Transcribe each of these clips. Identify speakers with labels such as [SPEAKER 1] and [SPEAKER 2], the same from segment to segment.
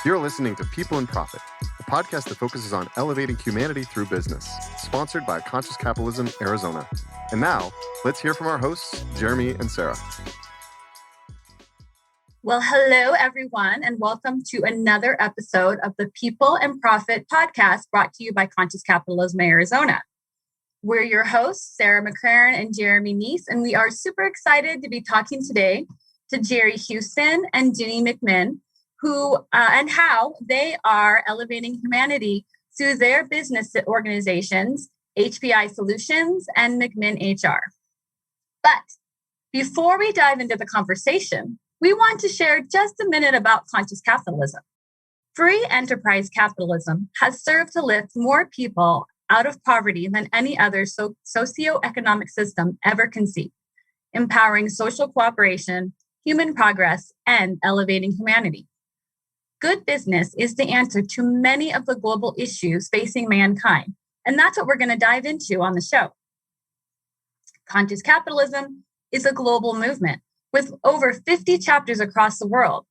[SPEAKER 1] You're listening to People and Profit, a podcast that focuses on elevating humanity through business, sponsored by Conscious Capitalism, Arizona. And now, let's hear from our hosts, Jeremy and Sarah.
[SPEAKER 2] Well, hello, everyone, and welcome to another episode of the People and Profit podcast brought to you by Conscious Capitalism, Arizona. We're your hosts, Sarah McCraren and Jeremy Neese, and we are super excited to be talking today to Jerry Houston and Ginny McMinn, who and how they are elevating humanity through their business organizations, HPISolution and McMinn HR. But before we dive into the conversation, we want to share just a minute about conscious capitalism. Free enterprise capitalism has served to lift more people out of poverty than any other socioeconomic system ever conceived, empowering social cooperation, human progress, and elevating humanity. Good business is the answer to many of the global issues facing mankind, and that's what we're going to dive into on the show. Conscious capitalism is a global movement with over 50 chapters across the world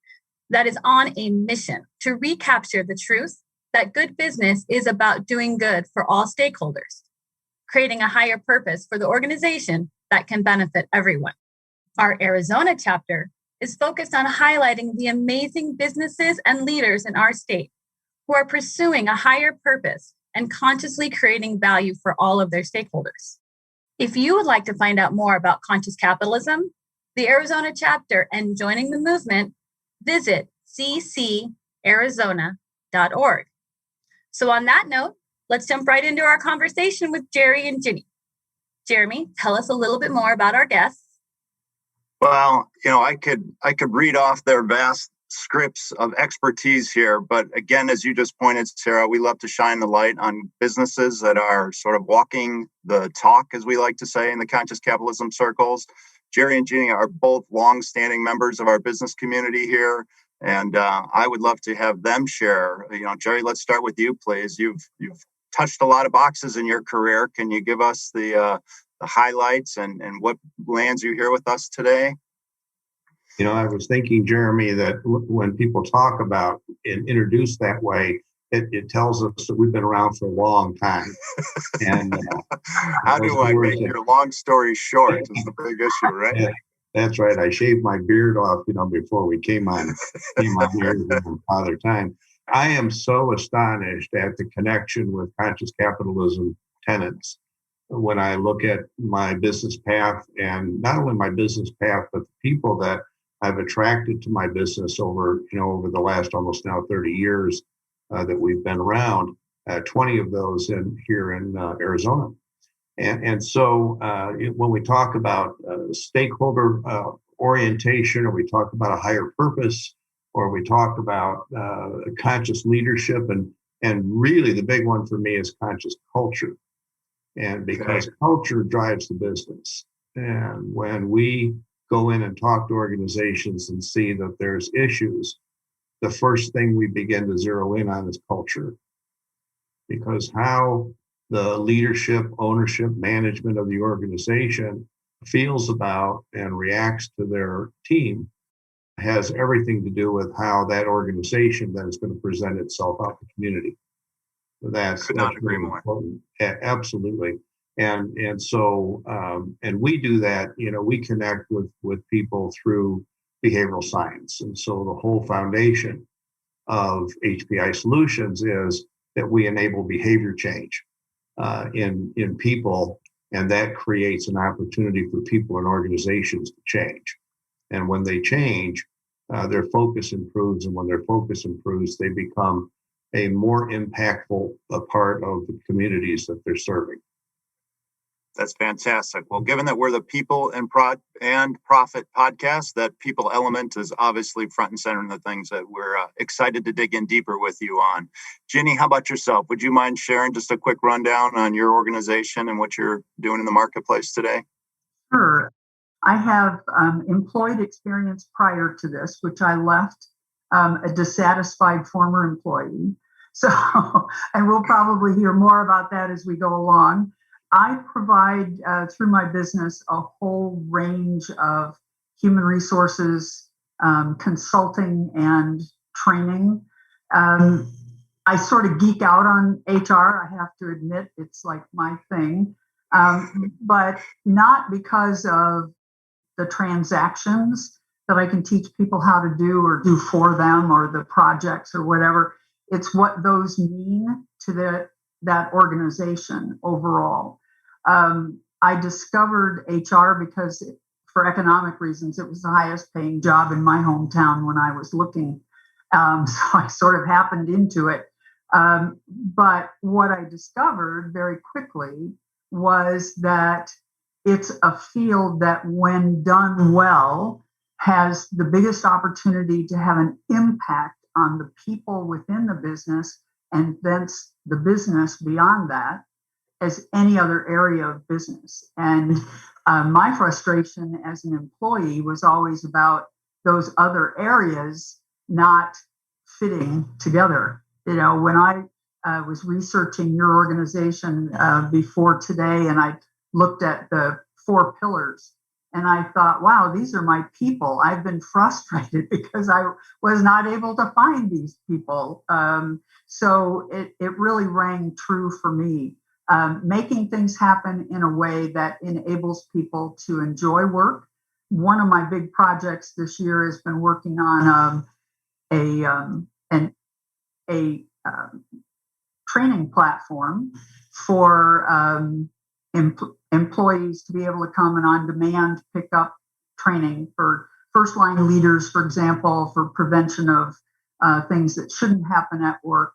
[SPEAKER 2] that is on a mission to recapture the truth that good business is about doing good for all stakeholders, creating a higher purpose for the organization that can benefit everyone. Our Arizona chapter is focused on highlighting the amazing businesses and leaders in our state who are pursuing a higher purpose and consciously creating value for all of their stakeholders. If you would like to find out more about conscious capitalism, the Arizona chapter, and joining the movement, visit ccarizona.org. So on that note, let's jump right into our conversation with Jerry and Ginny. Jeremy, tell us a little bit more about our guests.
[SPEAKER 3] Well, I could read off their vast scripts of expertise here, but again, as you just pointed, Sarah, we love to shine the light on businesses that are sort of walking the talk, as we like to say in the conscious capitalism circles. Jerry and Ginny are both long-standing members of our business community here, and I would love to have them share. Jerry, let's start with you, please. You've touched a lot of boxes in your career. Can you give us the highlights and what lands you here with us today?
[SPEAKER 4] I was thinking, Jeremy, that when people talk about and introduce that way, it tells us that we've been around for a long time. And
[SPEAKER 3] how do I make your long story short is the big issue, right?
[SPEAKER 4] Yeah, that's right. I shaved my beard off, before we came on here in Father Time. I am so astonished at the connection with conscious capitalism tenets when I look at my business path, and not only my business path, but the people that I've attracted to my business over the last almost now 30 years that we've been around, 20 of those here in Arizona. And so when we talk about stakeholder orientation, or we talk about a higher purpose, or we talk about conscious leadership, and really the big one for me is conscious culture. And because culture drives the business. And when we go in and talk to organizations and see that there's issues, the first thing we begin to zero in on is culture. Because how the leadership, ownership, management of the organization feels about and reacts to their team has everything to do with how that organization then is going to present itself out to the community. That's
[SPEAKER 3] not agree
[SPEAKER 4] really
[SPEAKER 3] more.
[SPEAKER 4] Important. Absolutely. And so we do that, we connect with people through behavioral science. And so the whole foundation of HPISolution is that we enable behavior change in people, and that creates an opportunity for people and organizations to change. And when they change, their focus improves, and when their focus improves, they become a more impactful part of the communities that they're serving.
[SPEAKER 3] That's fantastic. Well, given that we're the People and Profit podcast, that people element is obviously front and center in the things that we're excited to dig in deeper with you on. Ginny, how about yourself? Would you mind sharing just a quick rundown on your organization and what you're doing in the marketplace today?
[SPEAKER 5] Sure. I have employed experience prior to this, which I left a dissatisfied former employee. So, and we'll probably hear more about that as we go along. I provide through my business a whole range of human resources consulting and training I sort of geek out on HR. I have to admit, it's like my thing, but not because of the transactions that I can teach people how to do or do for them, or the projects or whatever. It's what those mean to that organization overall. I discovered HR because for economic reasons, it was the highest paying job in my hometown when I was looking. So I sort of happened into it. But what I discovered very quickly was that it's a field that, when done well, has the biggest opportunity to have an impact on the people within the business, and thence the business beyond that, as any other area of business. And my frustration as an employee was always about those other areas not fitting together. You know, when I was researching your organization before today, and I looked at the 4 pillars, and I thought, wow, these are my people. I've been frustrated because I was not able to find these people. So it really rang true for me. Making things happen in a way that enables people to enjoy work. One of my big projects this year has been working on a training platform for employees to be able to come and on demand pick up training for first line leaders, for example, for prevention of things that shouldn't happen at work.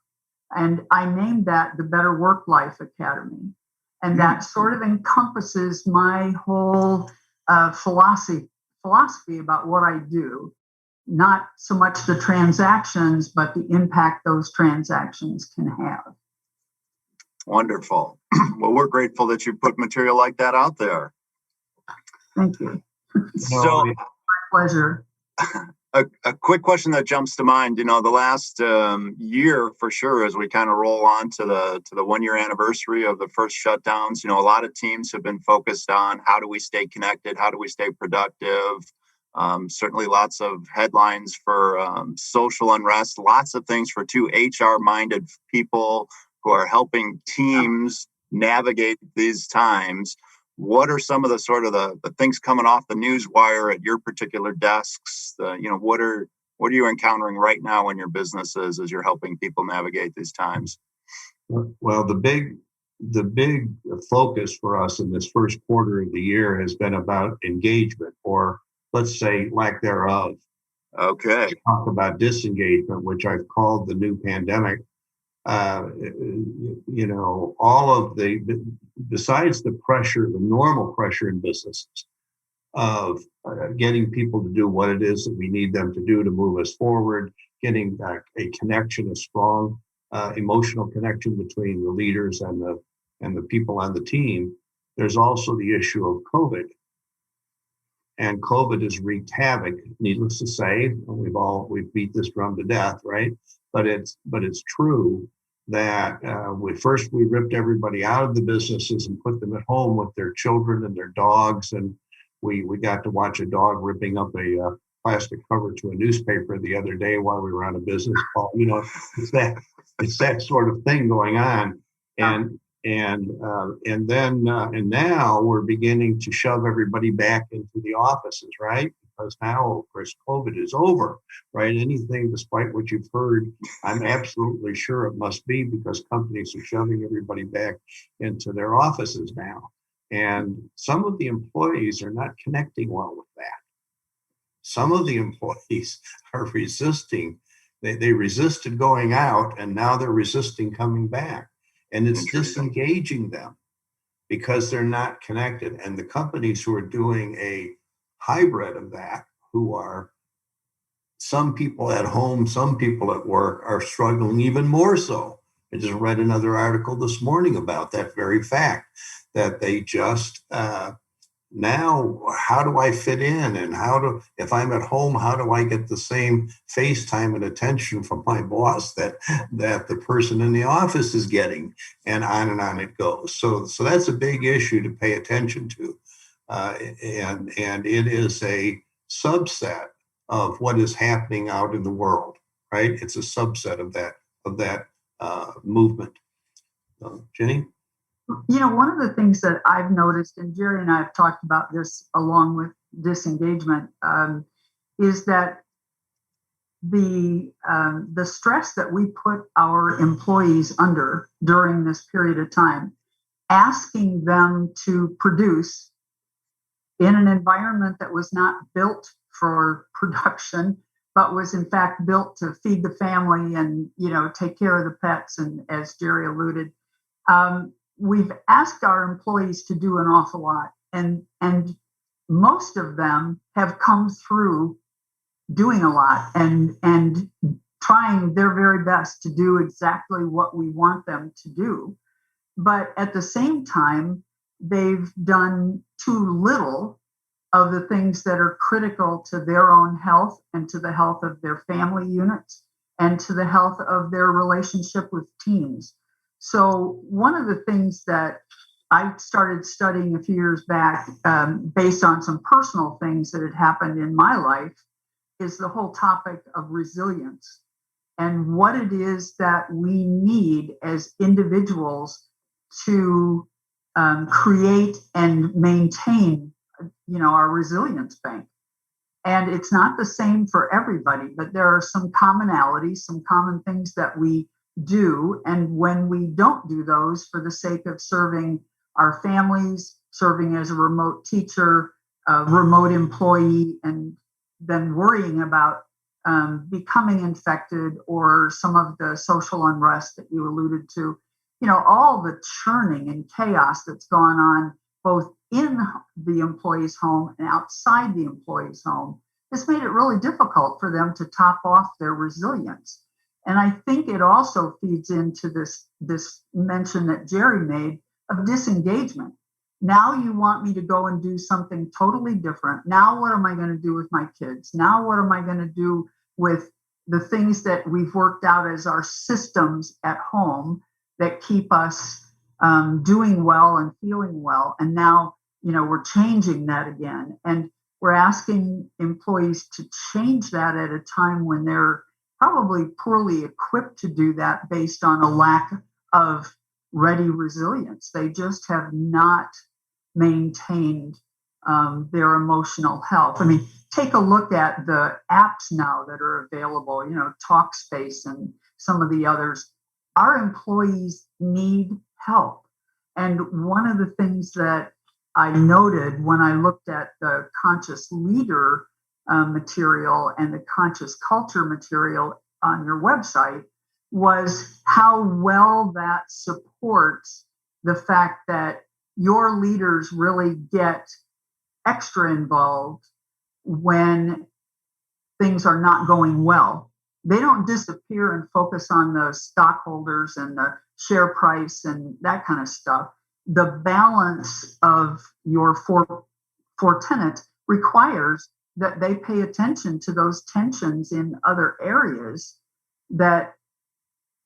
[SPEAKER 5] And I named that the Better Work Life Academy. And that sort of encompasses my whole philosophy about what I do. Not so much the transactions, but the impact those transactions can have.
[SPEAKER 3] Wonderful. Well, we're grateful that you put material like that out there.
[SPEAKER 5] Thank you.
[SPEAKER 3] So,
[SPEAKER 5] my pleasure.
[SPEAKER 3] A quick question that jumps to mind, the last year for sure, as we kind of roll on to the 1 year anniversary of the first shutdowns, a lot of teams have been focused on how do we stay connected? How do we stay productive? Certainly lots of headlines for social unrest, lots of things for 2 HR-minded people who are helping teams navigate these times. What are some of the sort of the things coming off the news wire at your particular desks? What are you encountering right now in your businesses as you're helping people navigate these times?
[SPEAKER 4] Well, the big focus for us in this first quarter of the year has been about engagement, or let's say lack thereof.
[SPEAKER 3] Okay.
[SPEAKER 4] Talk about disengagement, which I've called the new pandemic. All of besides the pressure, the normal pressure in businesses of getting people to do what it is that we need them to do to move us forward, getting a connection, a strong emotional connection between the leaders and the people on the team. There's also the issue of COVID. And COVID has wreaked havoc, needless to say. We've beat this drum to death, right? But it's true that we ripped everybody out of the businesses and put them at home with their children and their dogs, and we got to watch a dog ripping up a plastic cover to a newspaper the other day while we were on a business call. It's that sort of thing going on, and now we're beginning to shove everybody back into the offices, right? Because now, of course, COVID is over, right? Anything, despite what you've heard, I'm absolutely sure it must be, because companies are shoving everybody back into their offices now. And some of the employees are not connecting well with that. Some of the employees are resisting. They resisted going out, and now they're resisting coming back. And it's disengaging them because they're not connected. And the companies who are doing a hybrid of that, who are some people at home, some people at work, are struggling even more so. I just read another article this morning about that very fact, that they just now, how do I fit in? And if I'm at home, how do I get the same FaceTime and attention from my boss that the person in the office is getting? And on it goes. So that's a big issue to pay attention to. And it is a subset of what is happening out in the world. right? It's a subset of that movement. Jenny?
[SPEAKER 5] One of the things that I've noticed, and Jerry and I have talked about this along with disengagement, is that the stress that we put our employees under during this period of time, asking them to produce in an environment that was not built for production, but was in fact built to feed the family and take care of the pets. And as Jerry alluded, we've asked our employees to do an awful lot, and most of them have come through doing a lot and trying their very best to do exactly what we want them to do. But at the same time, they've done too little of the things that are critical to their own health and to the health of their family units and to the health of their relationship with teams. So one of the things that I started studying a few years back, based on some personal things that had happened in my life, is the whole topic of resilience and what it is that we need as individuals to create and maintain, our resilience bank. And it's not the same for everybody, but there are some commonalities, some common things that we do. And when we don't do those for the sake of serving our families, serving as a remote teacher, a remote employee, and then worrying about becoming infected or some of the social unrest that you alluded to, all the churning and chaos that's gone on both in the employee's home and outside the employee's home has made it really difficult for them to top off their resilience. And I think it also feeds into this mention that Jerry made of disengagement. Now you want me to go and do something totally different. Now what am I going to do with my kids? Now what am I going to do with the things that we've worked out as our systems at home that keep us doing well and feeling well? And now, we're changing that again. And we're asking employees to change that at a time when they're probably poorly equipped to do that based on a lack of ready resilience. They just have not maintained their emotional health. I mean, take a look at the apps now that are available, Talkspace and some of the others. Our employees need help. And one of the things that I noted when I looked at the conscious leader material and the conscious culture material on your website was how well that supports the fact that your leaders really get extra involved when things are not going well. They don't disappear and focus on the stockholders and the share price and that kind of stuff. The balance of your four tenets requires that they pay attention to those tensions in other areas that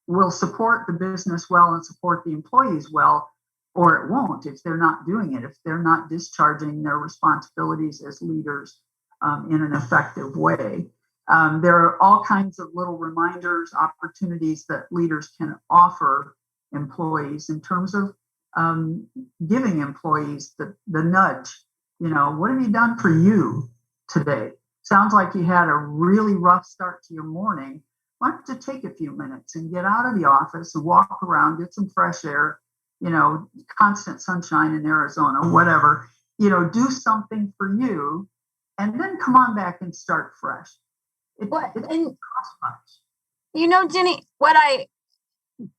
[SPEAKER 5] will support the business well and support the employees well, or it won't if they're not doing it, if they're not discharging their responsibilities as leaders in an effective way. There are all kinds of little reminders, opportunities that leaders can offer employees in terms of giving employees the nudge. What have you done for you today? Sounds like you had a really rough start to your morning. Why don't you take a few minutes and get out of the office and walk around, get some fresh air, constant sunshine in Arizona, whatever, do something for you, and then come on back and start fresh. It doesn't cost much.
[SPEAKER 2] Jenny,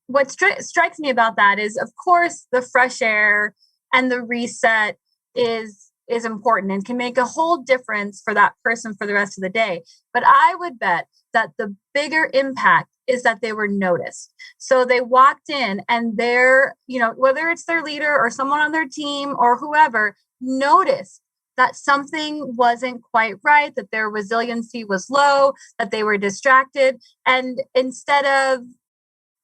[SPEAKER 2] what strikes me about that is, of course, the fresh air and the reset is important and can make a whole difference for that person for the rest of the day. But I would bet that the bigger impact is that they were noticed. So they walked in and they're, whether it's their leader or someone on their team or whoever, noticed that something wasn't quite right, that their resiliency was low, that they were distracted. And instead of,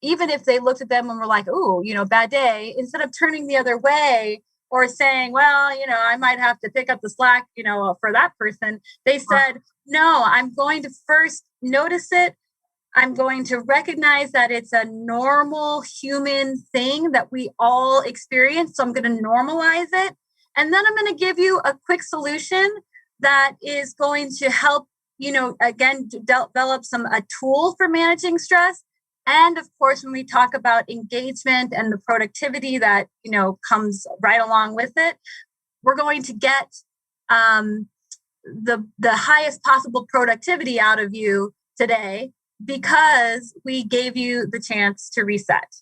[SPEAKER 2] even if they looked at them and were like, ooh, bad day, instead of turning the other way or saying, well, I might have to pick up the slack, for that person, they said, no, I'm going to first notice it, I'm going to recognize that it's a normal human thing that we all experience. So I'm going to normalize it. And then I'm going to give you a quick solution that is going to help, again, develop a tool for managing stress. And of course, when we talk about engagement and the productivity that, comes right along with it, we're going to get the highest possible productivity out of you today because we gave you the chance to reset.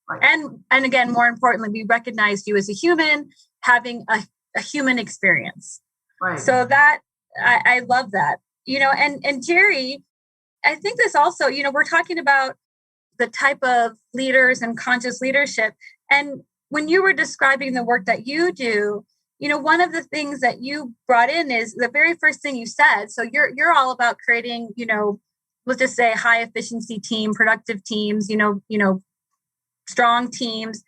[SPEAKER 2] Right. And again, more importantly, we recognized you as a human having a human experience.
[SPEAKER 5] Right.
[SPEAKER 2] So that I love that. And Jerry, I think this also, we're talking about the type of leaders and conscious leadership. And when you were describing the work that you do, one of the things that you brought in is the very first thing you said. So you're all about creating, let's just say high efficiency team, productive teams, strong teams.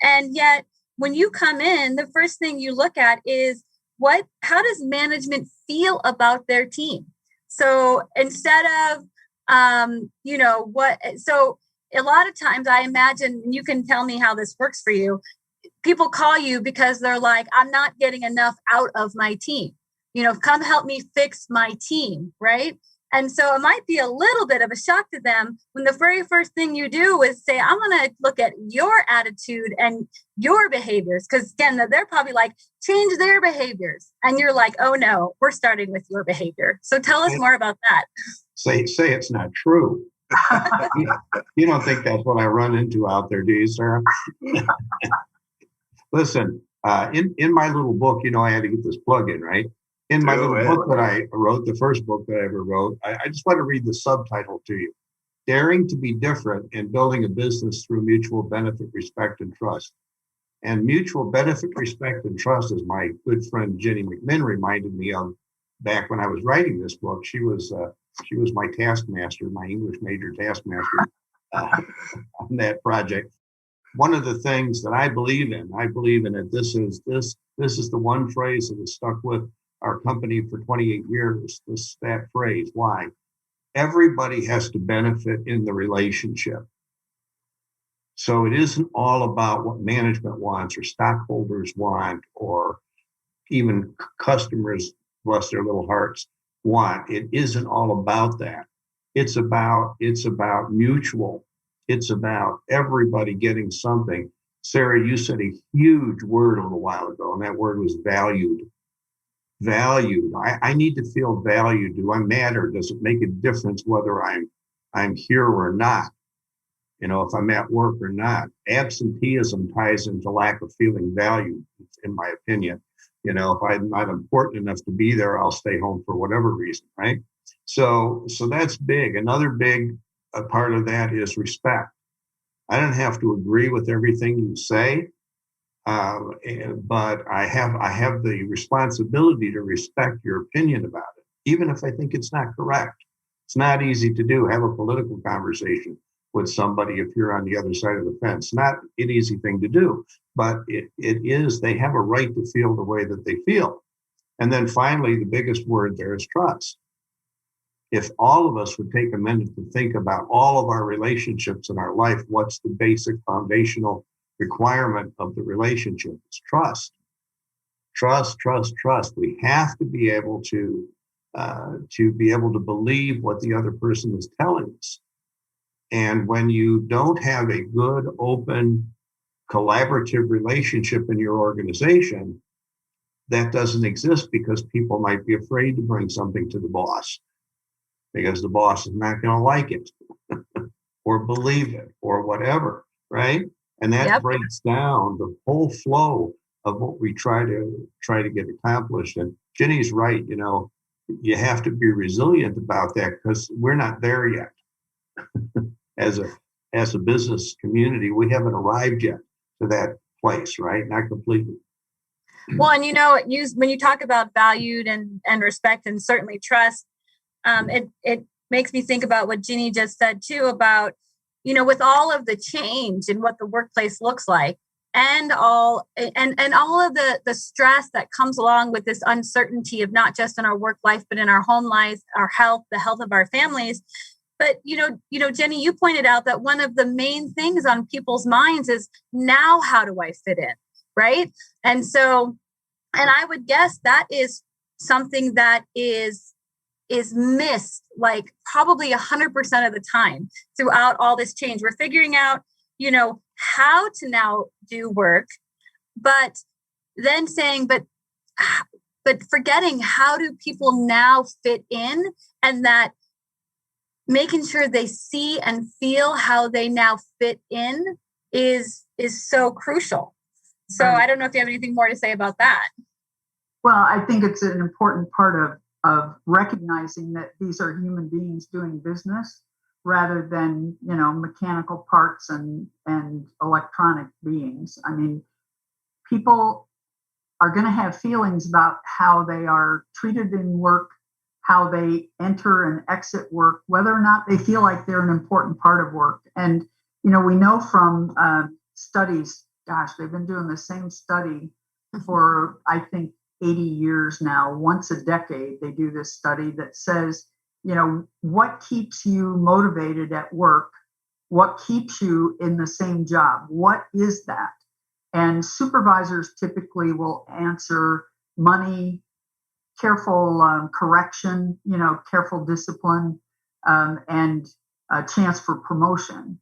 [SPEAKER 2] And yet when you come in, the first thing you look at is how does management feel about their team? So instead of, so a lot of times I imagine, and you can tell me how this works for you, people call you because they're like, I'm not getting enough out of my team. Come help me fix my team, right? And so it might be a little bit of a shock to them when the very first thing you do is say, I'm going to look at your attitude and your behaviors. Because again, they're probably like, change their behaviors. And you're like, oh no, we're starting with your behavior. So tell us more about that.
[SPEAKER 4] Say it's not true. You don't think that's what I run into out there, do you, Sarah? Listen, in my little book, I had to get this plug in, right? In my little book that I wrote, the first book that I ever wrote, I just want to read the subtitle to you. Daring to be different and building a business through mutual benefit, respect, and trust. And mutual benefit, respect, and trust, as my good friend Jenny McMinn reminded me of back when I was writing this book. She was my taskmaster, my English major taskmaster on that project. One of the things that I believe in it. This is the one phrase that has stuck with our company for 28 years. That phrase. Why? Everybody has to benefit in the relationship. So it isn't all about what management wants or stockholders want or even customers, bless their little hearts, want. It isn't all about that. It's about mutual. It's about everybody getting something. Sarah, you said a huge word a little while ago, and that word was valued. Valued. I need to feel valued. Do I matter? Does it make a difference whether I'm here or not? If I'm at work or not. Absenteeism ties into lack of feeling valued, in my opinion. If I'm not important enough to be there, I'll stay home for whatever reason, right? So that's big. Another big part of that is respect. I don't have to agree with everything you say, but I have the responsibility to respect your opinion about it, even if I think it's not correct. It's not easy to do. Have a political conversation with somebody if you're on the other side of the fence. Not an easy thing to do, but it is. They have a right to feel the way that they feel. And then finally, the biggest word there is trust. If all of us would take a minute to think about all of our relationships in our life, what's the basic foundational requirement of the relationship? It's trust. Trust, trust, trust. We have to be able to believe what the other person is telling us. And when you don't have a good, open, collaborative relationship in your organization, that doesn't exist because people might be afraid to bring something to the boss because the boss is not going to like it or believe it or whatever, right? And that breaks down the whole flow of what we try to get accomplished. And Jenny's right, you have to be resilient about that because we're not there yet. As a business community, we haven't arrived yet to that place, right? Not completely.
[SPEAKER 2] Well, and when you talk about valued and respect and certainly trust, it makes me think about what Ginny just said too about, with all of the change in what the workplace looks like and all of the stress that comes along with this uncertainty of not just in our work life, but in our home life, our health, the health of our families. But Jenny, you pointed out that one of the main things on people's minds is, now how do I fit in, right? And I would guess that is something that is missed, like probably 100% of the time throughout all this change. We're figuring out, how to now do work, but then saying, but forgetting, how do people now fit in, and that making sure they see and feel how they now fit in is so crucial. So I don't know if you have anything more to say about that.
[SPEAKER 5] Well, I think it's an important part of recognizing that these are human beings doing business rather than, mechanical parts and electronic beings. I mean, people are going to have feelings about how they are treated in work, how they enter and exit work, whether or not they feel like they're an important part of work. And, we know from studies, they've been doing the same study for, I think, 80 years now. Once a decade, they do this study that says, what keeps you motivated at work? What keeps you in the same job? What is that? And supervisors typically will answer money, careful correction, careful discipline, and a chance for promotion.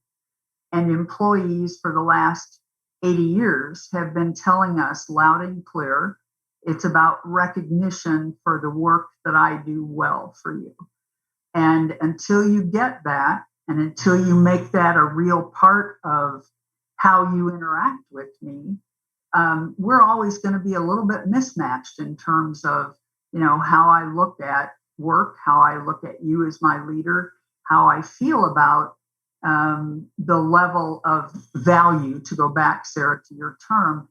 [SPEAKER 5] And employees for the last 80 years have been telling us loud and clear, it's about recognition for the work that I do well for you. And until you get that, and until you make that a real part of how you interact with me, we're always going to be a little bit mismatched in terms of, how I look at work, how I look at you as my leader, how I feel about the level of value, to go back, Sarah, to your term,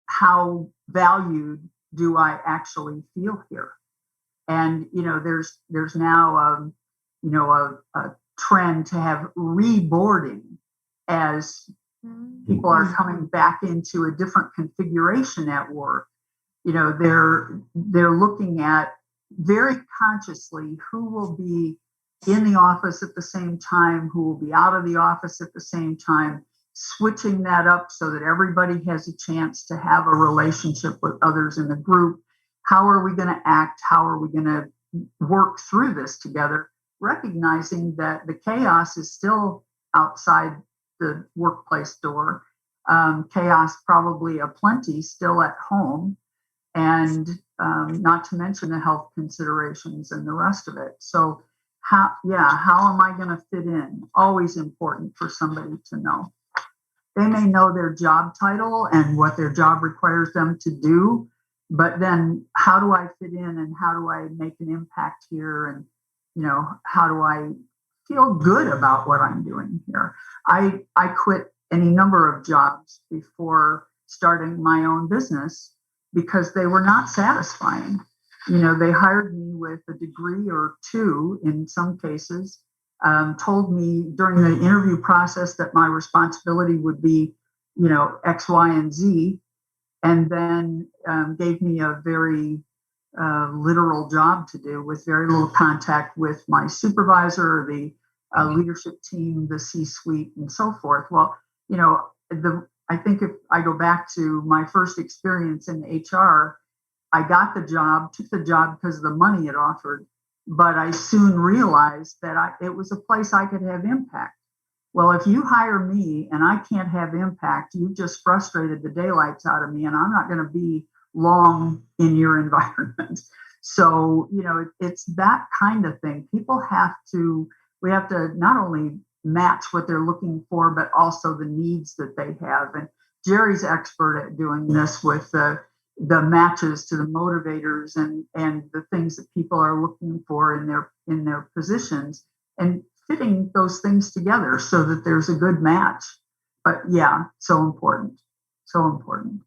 [SPEAKER 5] how valued do I actually feel here? And, there's now, a trend to have reboarding as people are coming back into a different configuration at work. They're looking at very consciously who will be in the office at the same time, who will be out of the office at the same time, switching that up so that everybody has a chance to have a relationship with others in the group. How are we going to act? How are we going to work through this together? Recognizing that the chaos is still outside the workplace door. Chaos probably aplenty still at home, and not to mention the health considerations and the rest of it. So how am I going to fit in? Always important for somebody to know. They may know their job title and what their job requires them to do, but then how do I fit in, and how do I make an impact here? And, how do I feel good about what I'm doing here? I quit any number of jobs before starting my own business because they were not satisfying. They hired me with a degree or two in some cases, told me during the interview process that my responsibility would be, X, Y, and Z, and then gave me a very literal job to do with very little contact with my supervisor, the leadership team, the C-suite, and so forth. Well, I think if I go back to my first experience in HR, I took the job because of the money it offered, but I soon realized that it was a place I could have impact. Well, if you hire me and I can't have impact, you've just frustrated the daylights out of me, and I'm not going to be long in your environment. So, it's that kind of thing. We have to not only match what they're looking for, but also the needs that they have. And Jerry's expert at doing this with the matches to the motivators and the things that people are looking for in their positions, and fitting those things together so that there's a good match. But yeah, so important. So important.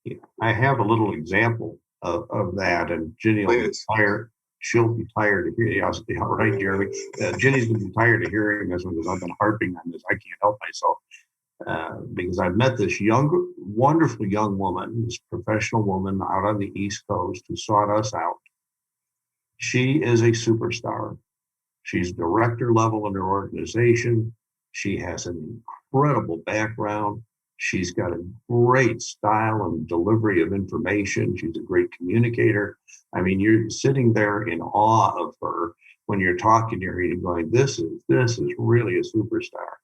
[SPEAKER 4] Yeah, I have a little example of that, and Jenny will be tired. She'll be tired of hearing. Yeah, right, Jeremy. Jenny's going to be tired of hearing this one because I've been harping on this. I can't help myself because I've met this wonderful young woman, this professional woman out on the East Coast who sought us out. She is a superstar. She's director level in her organization. She has an incredible background. She's got a great style and delivery of information. She's a great communicator. I mean, you're sitting there in awe of her when you're talking to her. You're going, this is really a superstar.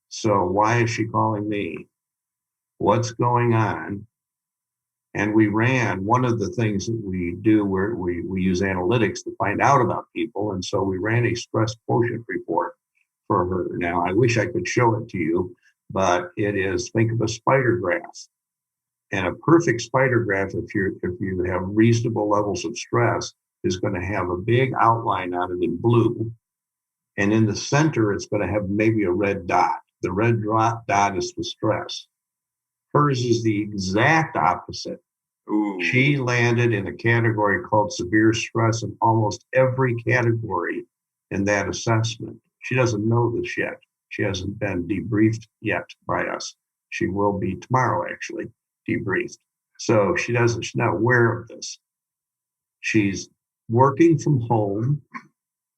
[SPEAKER 4] So why is she calling me? What's going on? And we ran one of the things that we do where we use analytics to find out about people. And so we ran a stress quotient report for her. Now, I wish I could show it to you, but it is, think of a spider graph. And a perfect spider graph, if you have reasonable levels of stress, is going to have a big outline on it in blue. And in the center, it's going to have maybe a red dot. The red dot is the stress. Hers is the exact opposite.
[SPEAKER 3] Ooh.
[SPEAKER 4] She landed in a category called severe stress in almost every category in that assessment. She doesn't know this yet. She hasn't been debriefed yet by us. She will be tomorrow, actually, debriefed. So she's not aware of this. She's working from home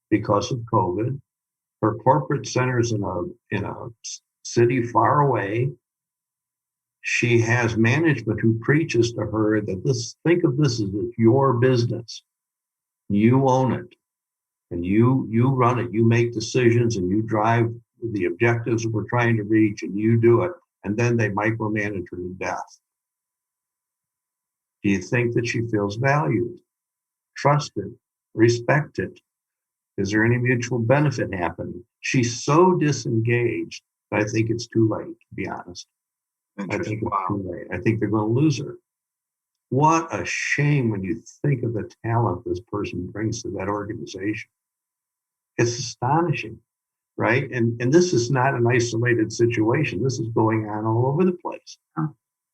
[SPEAKER 4] because of COVID. Her corporate center is in a city far away. She has management who preaches to her that think of this as it's your business. You own it, and you run it. You make decisions, and you drive the objectives that we're trying to reach, and you do it. And then they micromanage her to death. Do you think that she feels valued, trusted, respected? Is there any mutual benefit happening? She's so disengaged that I think it's too late, to be honest. I think it's too late. I think they're going to lose her. What a shame when you think of the talent this person brings to that organization. It's astonishing, right? And this is not an isolated situation. This is going on all over the place,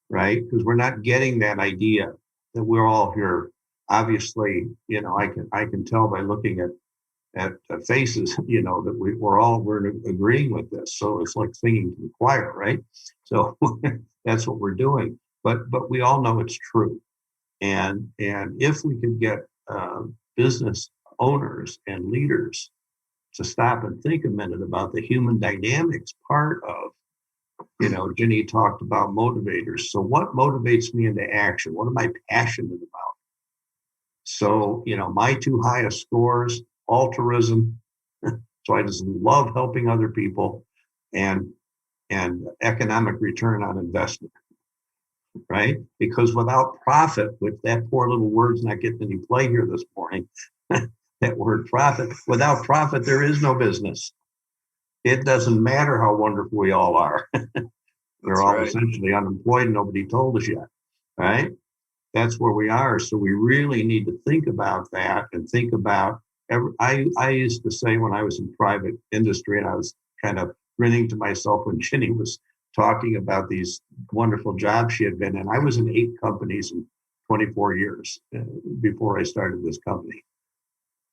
[SPEAKER 4] right? Because we're not getting that idea that we're all here. Obviously, I can tell by looking at faces, that we're agreeing with this. So it's like singing to the choir, right? So that's what we're doing. But we all know it's true. And if we could get business owners and leaders to stop and think a minute about the human dynamics part of, Ginny talked about motivators. So what motivates me into action? What am I passionate about? So, my two highest scores, altruism. So I just love helping other people, and economic return on investment, right? Because without profit, which that poor little word's not getting any play here this morning, that word profit, without profit, there is no business. It doesn't matter how wonderful we all are. We're all essentially unemployed. Nobody told us yet, right? That's where we are. So we really need to think about that and think about I used to say when I was in private industry, and I was kind of grinning to myself when Ginny was talking about these wonderful jobs she had been in. I was in 8 companies in 24 years before I started this company.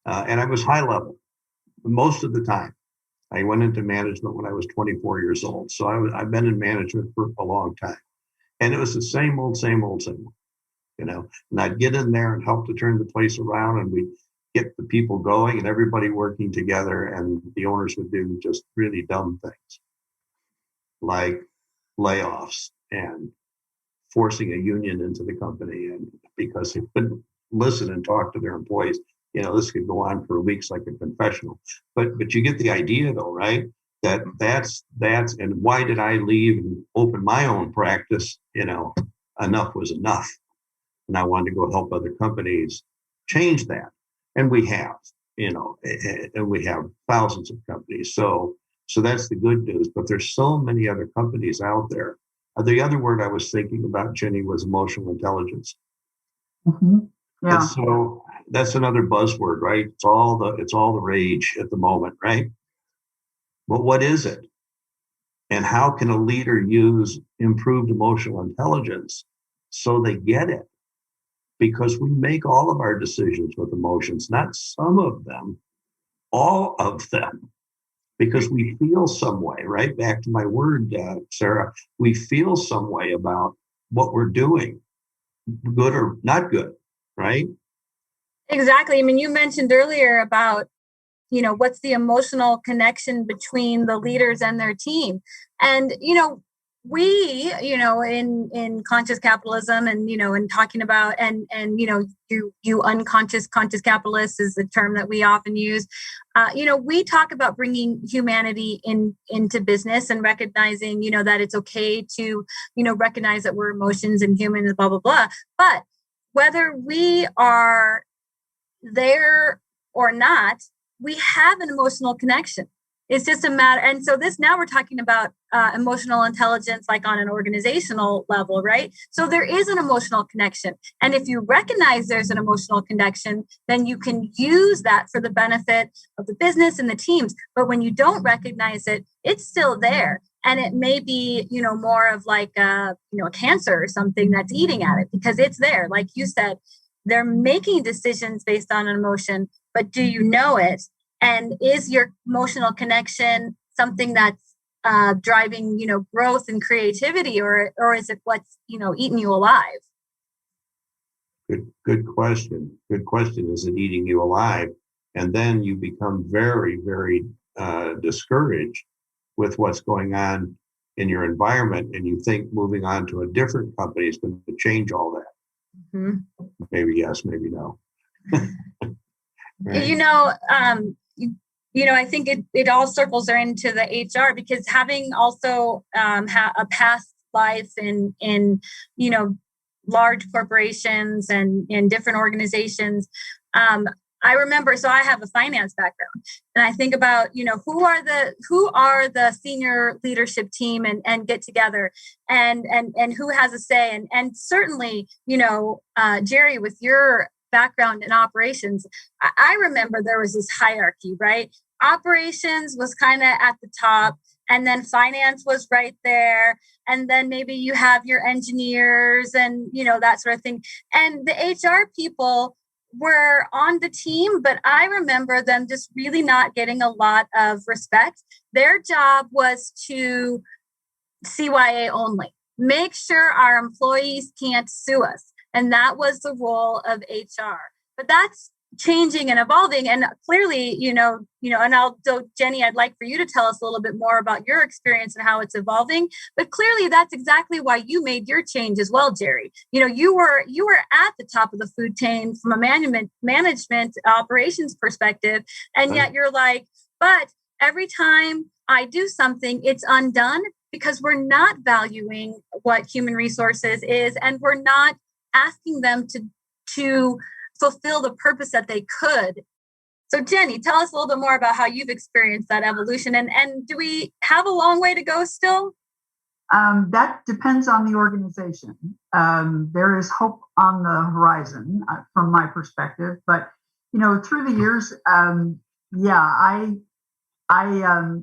[SPEAKER 4] And I was high level most of the time. I went into management when I was 24 years old. So I've been in management for a long time. And it was the same old. And I'd get in there and help to turn the place around, and we'd get the people going and everybody working together, and the owners would do just really dumb things like layoffs and forcing a union into the company, and because they couldn't listen and talk to their employees. This could go on for weeks like a confessional, but you get the idea though, right? That's and why did I leave and open my own practice? Enough was enough. And I wanted to go help other companies change that. And we have, and we have thousands of companies. So that's the good news. But there's so many other companies out there. The other word I was thinking about, Ginny, was emotional intelligence.
[SPEAKER 5] Mm-hmm. Yeah.
[SPEAKER 4] And so that's another buzzword, right? It's all the rage at the moment, right? But what is it? And how can a leader use improved emotional intelligence so they get it? Because we make all of our decisions with emotions, not some of them, all of them, because we feel some way, right? Back to my word, Sarah, we feel some way about what we're doing, good or not good, right?
[SPEAKER 2] Exactly. I mean, you mentioned earlier about what's the emotional connection between the leaders and their team? And, we, in conscious capitalism and, and talking about, and you unconscious conscious capitalist is the term that we often use. We talk about bringing humanity into business and recognizing, that it's okay to, recognize that we're emotions and humans, blah, blah, blah. But whether we are there or not, we have an emotional connection. It's just a matter. And so now we're talking about emotional intelligence, like on an organizational level, right? So there is an emotional connection. And if you recognize there's an emotional connection, then you can use that for the benefit of the business and the teams. But when you don't recognize it, it's still there. And it may be, more of like a cancer or something that's eating at it, because it's there. Like you said, they're making decisions based on an emotion, but do you know it? And is your emotional connection something that's driving, growth and creativity, or is it what's, eating you alive?
[SPEAKER 4] Good question. Good question. Is it eating you alive? And then you become very, very discouraged with what's going on in your environment, and you think moving on to a different company is going to change all that. Mm-hmm. Maybe yes, maybe no.
[SPEAKER 2] Right. I think it all circles into the HR, because having also a past life in large corporations and in different organizations. I remember, so I have a finance background, and I think about, who are the senior leadership team and get together and who has a say. And certainly, Jerry, with your background in operations, I remember there was this hierarchy, right? Operations was kind of at the top, and then finance was right there. And then maybe you have your engineers and, that sort of thing. And the HR people were on the team, but I remember them just really not getting a lot of respect. Their job was to CYA only, make sure our employees can't sue us. And that was the role of HR. But that's changing and evolving. And clearly, Jenny, I'd like for you to tell us a little bit more about your experience and how it's evolving. But clearly, that's exactly why you made your change as well, Jerry. You were at the top of the food chain from a management operations perspective. And yet you're like, but every time I do something, it's undone because we're not valuing what human resources is, and we're not asking them to fulfill the purpose that they could. So Jenny, tell us a little bit more about how you've experienced that evolution. And do we have a long way to go still?
[SPEAKER 5] That depends on the organization. There is hope on the horizon from my perspective. But, through the years, I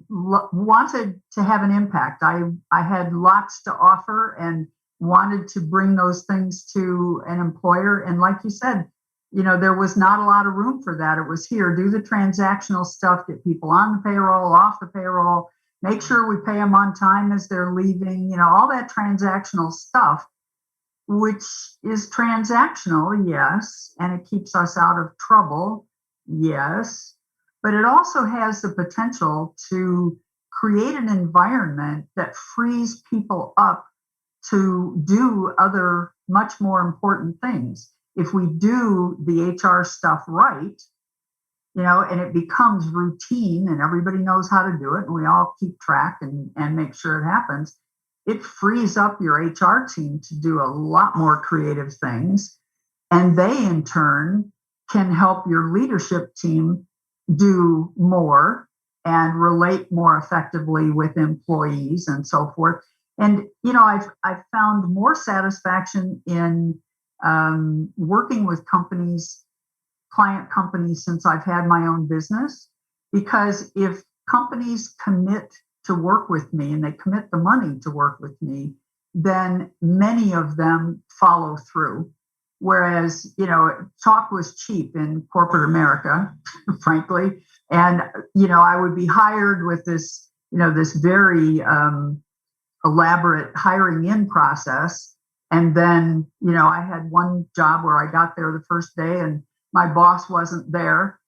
[SPEAKER 5] wanted to have an impact. I had lots to offer and wanted to bring those things to an employer. And like you said, there was not a lot of room for that. It was here, do the transactional stuff, get people on the payroll, off the payroll, make sure we pay them on time as they're leaving, all that transactional stuff, which is transactional, yes, and it keeps us out of trouble, yes, but it also has the potential to create an environment that frees people up to do other much more important things. If we do the HR stuff right, and it becomes routine and everybody knows how to do it, and we all keep track and make sure it happens, it frees up your HR team to do a lot more creative things. And they, in turn, can help your leadership team do more and relate more effectively with employees and so forth. And, I've found more satisfaction in working with client companies since I've had my own business, because if companies commit to work with me and they commit the money to work with me, then many of them follow through. Whereas, talk was cheap in corporate America, frankly. And, I would be hired with this, this very elaborate hiring in process. And then, I had one job where I got there the first day and my boss wasn't there.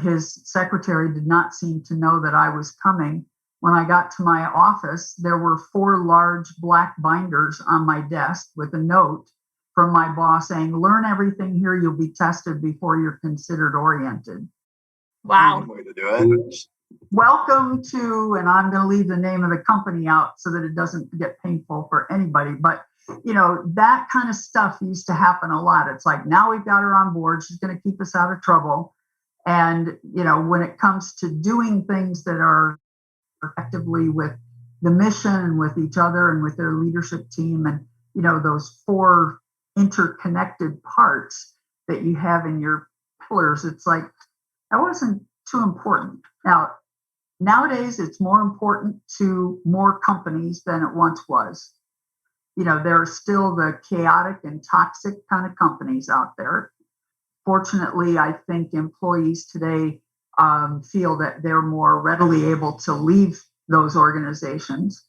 [SPEAKER 5] His secretary did not seem to know that I was coming. When I got to my office, there were 4 large black binders on my desk with a note from my boss saying, "Learn everything here. You'll be tested before you're considered oriented."
[SPEAKER 2] Wow.
[SPEAKER 3] Way to do it.
[SPEAKER 5] Welcome to, and I'm going to leave the name of the company out so that it doesn't get painful for anybody. But, that kind of stuff used to happen a lot. It's like, now we've got her on board. She's going to keep us out of trouble. And, when it comes to doing things that are effectively with the mission and with each other and with their leadership team and, those 4 interconnected parts that you have in your pillars, it's like, that wasn't too important. Now, nowadays, it's more important to more companies than it once was. There are still the chaotic and toxic kind of companies out there. Fortunately, I think employees today feel that they're more readily able to leave those organizations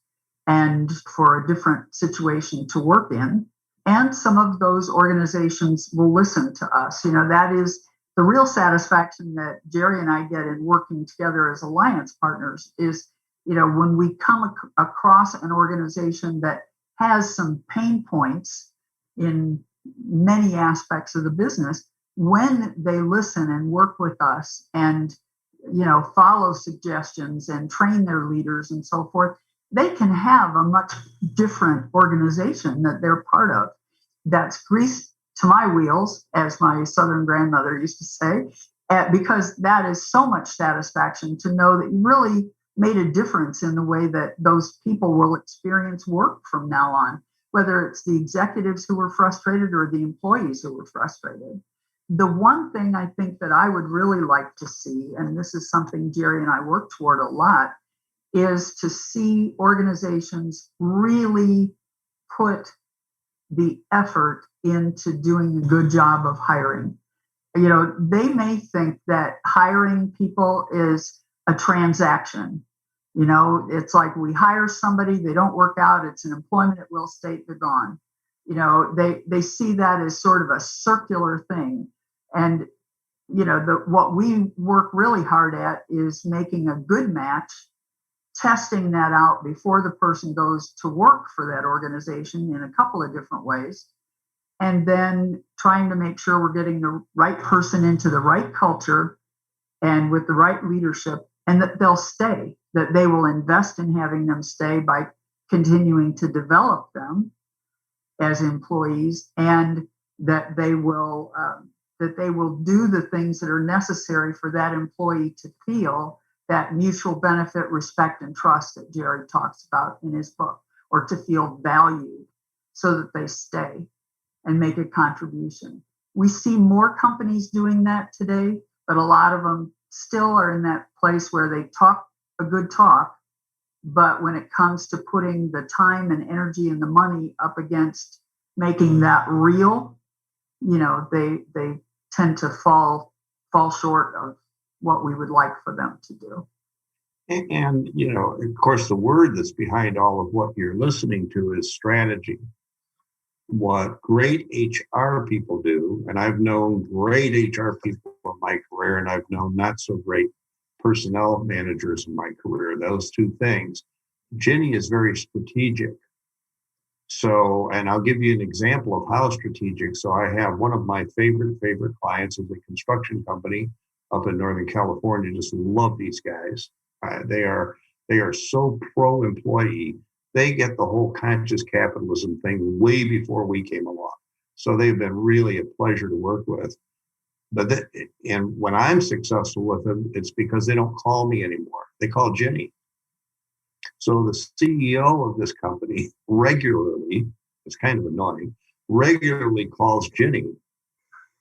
[SPEAKER 5] and for a different situation to work in. And some of those organizations will listen to us. That is the real satisfaction that Jerry and I get in working together as alliance partners is, when we come across an organization that has some pain points in many aspects of the business, when they listen and work with us and, follow suggestions and train their leaders and so forth, they can have a much different organization that they're part of. That's grease to my wheels, as my Southern grandmother used to say, because that is so much satisfaction to know that you really made a difference in the way that those people will experience work from now on, whether it's the executives who were frustrated or the employees who were frustrated. The one thing I think that I would really like to see, and this is something Jerry and I work toward a lot, is to see organizations really put the effort into doing a good job of hiring. They may think that hiring people is a transaction. It's like we hire somebody, they don't work out, it's an employment at will state, they're gone. They see that as sort of a circular thing. And, what we work really hard at is making a good match, testing that out before the person goes to work for that organization in a couple of different ways, and then trying to make sure we're getting the right person into the right culture and with the right leadership, and that they'll stay, that they will invest in having them stay by continuing to develop them as employees, and that they will do the things that are necessary for that employee to feel that mutual benefit, respect, and trust that Jerry talks about in his book, or to feel valued so that they stay and make a contribution. We see more companies doing that today, but a lot of them still are in that place where they talk a good talk, but when it comes to putting the time and energy and the money up against making that real, they tend to fall short of what we would like for them to do.
[SPEAKER 4] And, of course, the word that's behind all of what you're listening to is strategy. What great HR people do, and I've known great HR people in my career, and I've known not so great personnel managers in my career, those 2 things. Ginny is very strategic. So, and I'll give you an example of how strategic. So I have one of my favorite clients is a construction company up in Northern California. Just love these guys. They are so pro-employee. They get the whole conscious capitalism thing way before we came along. So they've been really a pleasure to work with. And when I'm successful with them, it's because they don't call me anymore. They call Ginny. So the CEO of this company regularly, it's kind of annoying, regularly calls Ginny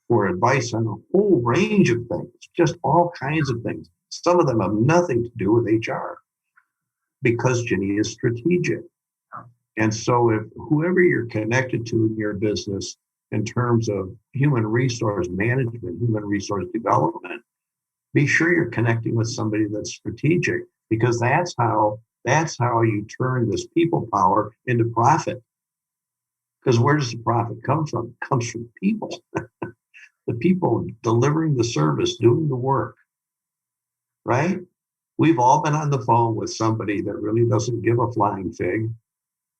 [SPEAKER 4] for advice on a whole range of things, just all kinds of things. Some of them have nothing to do with HR because Ginny is strategic. And so if whoever you're connected to in your business in terms of human resource management, human resource development, be sure you're connecting with somebody that's strategic, because that's how you turn this people power into profit. Because where does the profit come from? It comes from people. the people delivering the service, doing the work, right? We've all been on the phone with somebody that really doesn't give a flying fig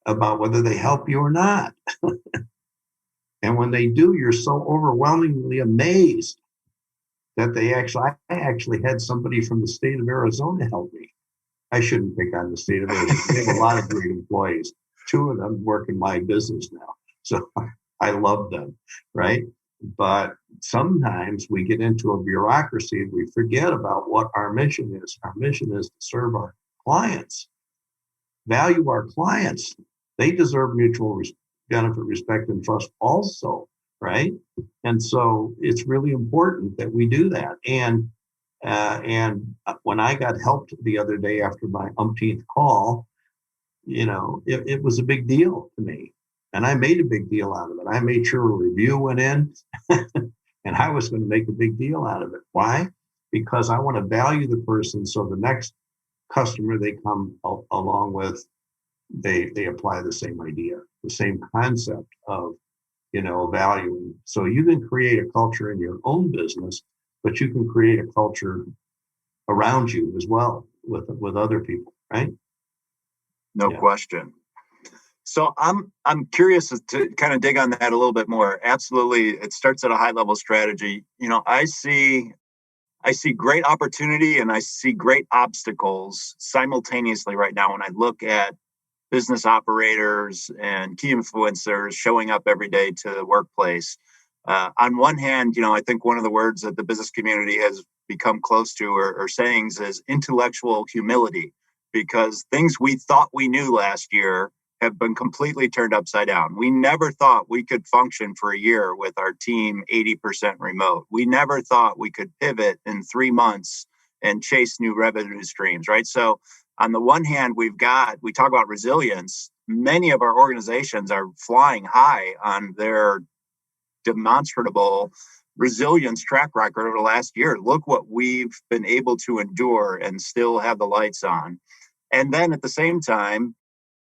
[SPEAKER 4] about whether they help you or not. And when they do, you're so overwhelmingly amazed that I actually had somebody from the state of Arizona help me. I shouldn't pick on the state of Arizona. They have a lot of great employees. 2 of them work in my business now. So I love them, right? But sometimes we get into a bureaucracy and we forget about what our mission is. Our mission is to serve our clients, value our clients. They deserve mutual benefit, respect, and trust also, right? And so it's really important that we do that. And when I got helped the other day after my umpteenth call, it was a big deal to me. And I made a big deal out of it. I made sure a review went in and I was going to make a big deal out of it. Why? Because I want to value the person so the next customer they come along with, they apply the same idea, the same concept of, valuing. So you can create a culture in your own business, but you can create a culture around you as well with other people, right?
[SPEAKER 3] No question. So I'm curious to kind of dig on that a little bit more. Absolutely, it starts at a high level strategy. I see great opportunity and I see great obstacles simultaneously right now when I look at business operators and key influencers showing up every day to the workplace. On one hand, I think one of the words that the business community has become close to or sayings is intellectual humility, because things we thought we knew last year have been completely turned upside down. We never thought we could function for a year with our team 80% remote. We never thought we could pivot in 3 months and chase new revenue streams, right? So on the one hand, we talk about resilience. Many of our organizations are flying high on their demonstrable resilience track record over the last year. Look what we've been able to endure and still have the lights on. And then at the same time,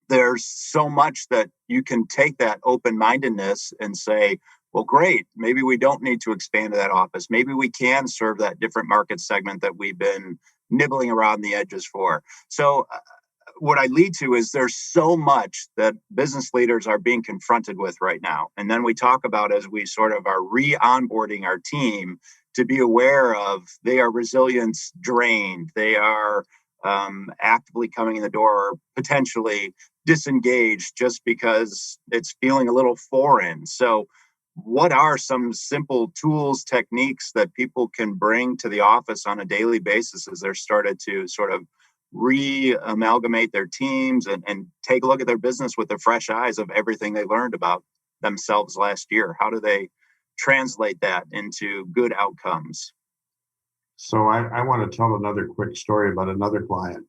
[SPEAKER 3] there's so much that you can take that open-mindedness and say, well, great, maybe we don't need to expand to that office. Maybe we can serve that different market segment that we've been nibbling around the edges for. So what I lead to is there's so much that business leaders are being confronted with right now. And then we talk about, as we sort of are re-onboarding our team, to be aware of they are resilience drained. They are actively coming in the door, or potentially disengaged just because it's feeling a little foreign. So what are some simple tools, techniques that people can bring to the office on a daily basis as they're started to sort of re-amalgamate their teams and take a look at their business with the fresh eyes of everything they learned about themselves last year? How do they translate that into good outcomes?
[SPEAKER 4] So I want to tell another quick story about another client.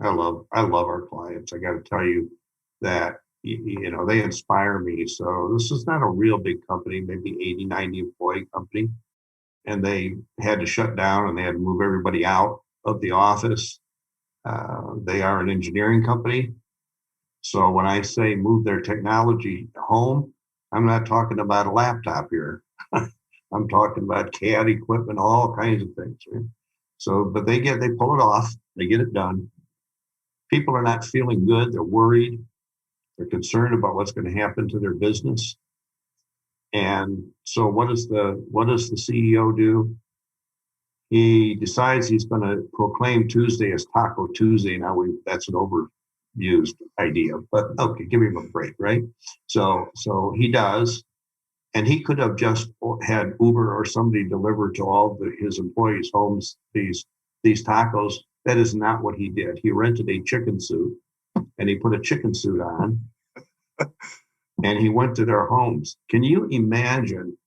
[SPEAKER 4] I love our clients. I got to tell you that, they inspire me. So this is not a real big company, maybe 80, 90 employee company. And they had to shut down and they had to move everybody out of the office. They are an engineering company. So when I say move their technology home, I'm not talking about a laptop here. I'm talking about CAD equipment, all kinds of things. Right? So, but they pull it off. They get it done. People are not feeling good. They're worried. They're concerned about what's going to happen to their business. And so what does the CEO do? He decides he's going to proclaim Tuesday as Taco Tuesday. Now that's an overused idea, but okay, give him a break, right? So he does. And he could have just had Uber or somebody deliver to all his employees' homes these tacos. That is not what he did. He rented a chicken suit and he put a chicken suit on and he went to their homes. Can you imagine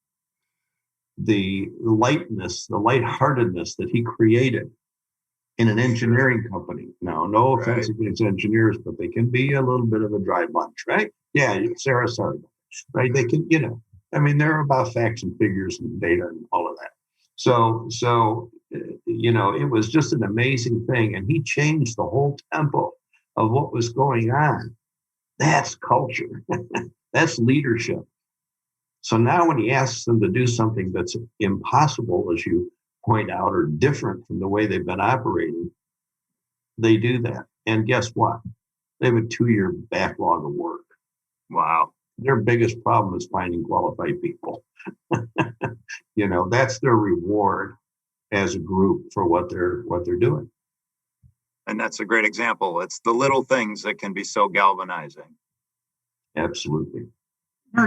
[SPEAKER 4] the lightness, the lightheartedness that he created in an engineering company? Now, no offense against engineers, but they can be a little bit of a dry bunch, right? Yeah, Sarah, sorry, right? They can, they're about facts and figures and data and all of that. So it was just an amazing thing. And he changed the whole tempo of what was going on. That's culture. That's leadership. So now when he asks them to do something that's impossible, as you point out, or different from the way they've been operating, they do that. And guess what? They have a 2-year backlog of work.
[SPEAKER 3] Wow.
[SPEAKER 4] Their biggest problem is finding qualified people. That's their reward as a group for what they're doing.
[SPEAKER 3] And that's a great example. It's the little things that can be so galvanizing.
[SPEAKER 4] Absolutely.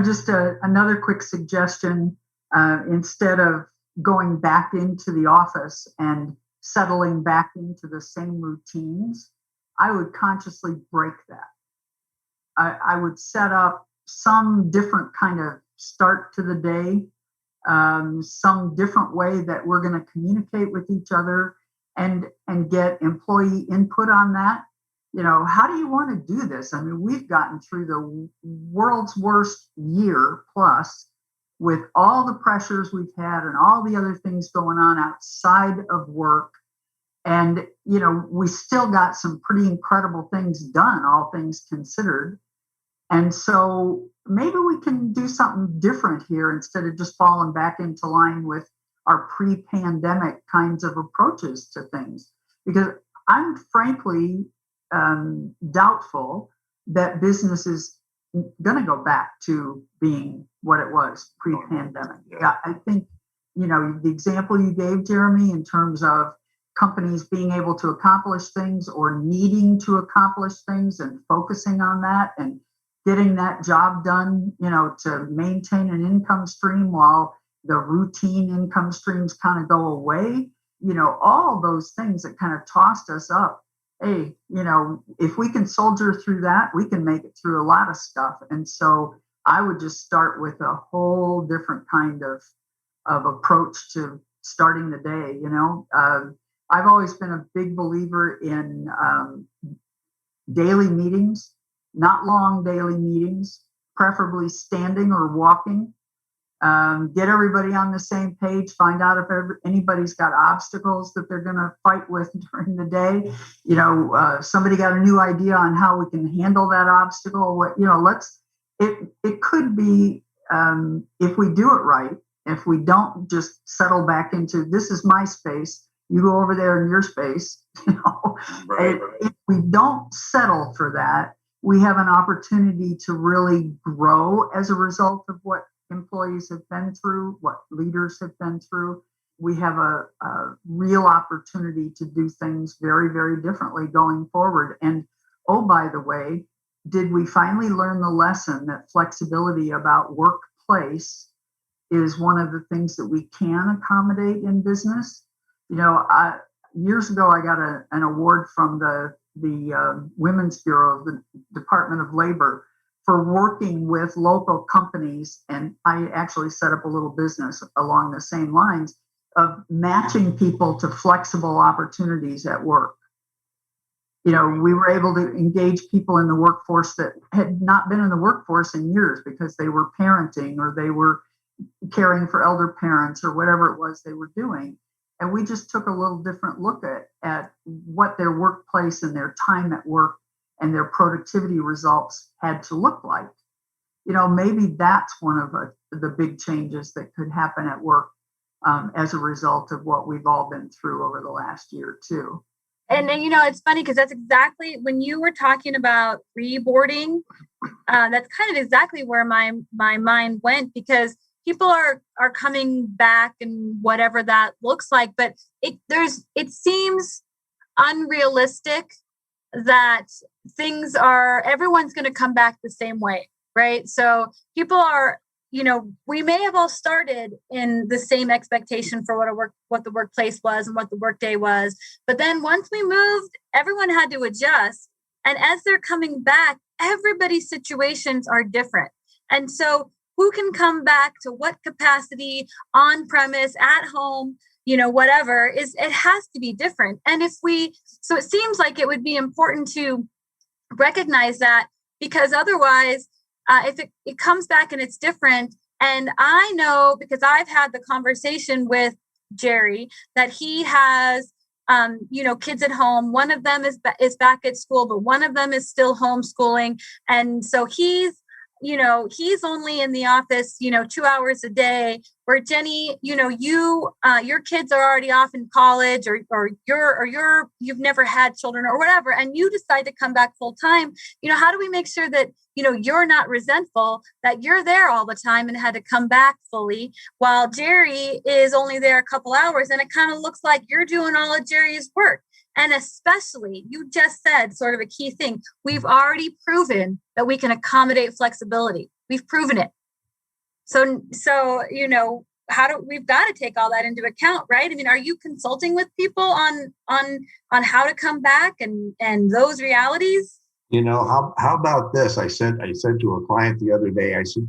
[SPEAKER 5] Just another quick suggestion. Instead of going back into the office and settling back into the same routines, I would consciously break that. I would set up some different kind of start to the day, some different way that we're going to communicate with each other and get employee input on that. How do you want to do this? I mean, we've gotten through the world's worst year plus with all the pressures we've had and all the other things going on outside of work. And, we still got some pretty incredible things done, all things considered. And so maybe we can do something different here instead of just falling back into line with our pre-pandemic kinds of approaches to things. Because I'm frankly doubtful that business is going to go back to being what it was pre-pandemic. Yeah, I think, the example you gave, Jeremy, in terms of companies being able to accomplish things or needing to accomplish things and focusing on that and getting that job done, to maintain an income stream while the routine income streams kind of go away, all those things that kind of tossed us up. Hey, if we can soldier through that, we can make it through a lot of stuff. And so I would just start with a whole different kind of approach to starting the day. I've always been a big believer in daily meetings, not long daily meetings, preferably standing or walking. Get everybody on the same page, find out if anybody's got obstacles that they're going to fight with during the day. Somebody got a new idea on how we can handle that obstacle. It could be, if we do it right, if we don't just settle back into, this is my space, you go over there in your space,
[SPEAKER 3] Right.
[SPEAKER 5] If we don't settle for that, we have an opportunity to really grow as a result of what employees have been through, what leaders have been through. We have a real opportunity to do things very, very differently going forward. And oh, by the way, did we finally learn the lesson that flexibility about workplace is one of the things that we can accommodate in business? Years ago, I got an award from the Women's Bureau of the Department of Labor for working with local companies. And I actually set up a little business along the same lines of matching people to flexible opportunities at work. We were able to engage people in the workforce that had not been in the workforce in years because they were parenting or they were caring for elder parents or whatever it was they were doing. And we just took a little different look at what their workplace and their time at work and their productivity results had to look like. Maybe that's one of the big changes that could happen at work as a result of what we've all been through over the last year too.
[SPEAKER 2] And then, it's funny because that's exactly when you were talking about reboarding, that's kind of exactly where my mind went, because people are coming back and whatever that looks like, but it seems unrealistic that everyone's going to come back the same way, right? So people are, we may have all started in the same expectation for what the workplace was and what the workday was, but then once we moved, everyone had to adjust. And as they're coming back, everybody's situations are different. And so who can come back to what capacity, on premise, at home, whatever, it has to be different. And so it seems like it would be important to recognize that, because otherwise, if it comes back and it's different, and I know because I've had the conversation with Jerry that he has, kids at home. One of them is back at school, but one of them is still homeschooling. And so he's he's only in the office, 2 hours a day, where Jenny, your kids are already off in college, or you've never had children or whatever, and you decide to come back full time. How do we make sure that, you're not resentful that you're there all the time and had to come back fully, while Jerry is only there a couple hours, and it kind of looks like you're doing all of Jerry's work. And especially, you just said sort of a key thing. We've already proven that we can accommodate flexibility. We've proven it. So we've got to take all that into account, right? I mean, are you consulting with people on how to come back and those realities?
[SPEAKER 4] How about this? I said to a client the other day, I said,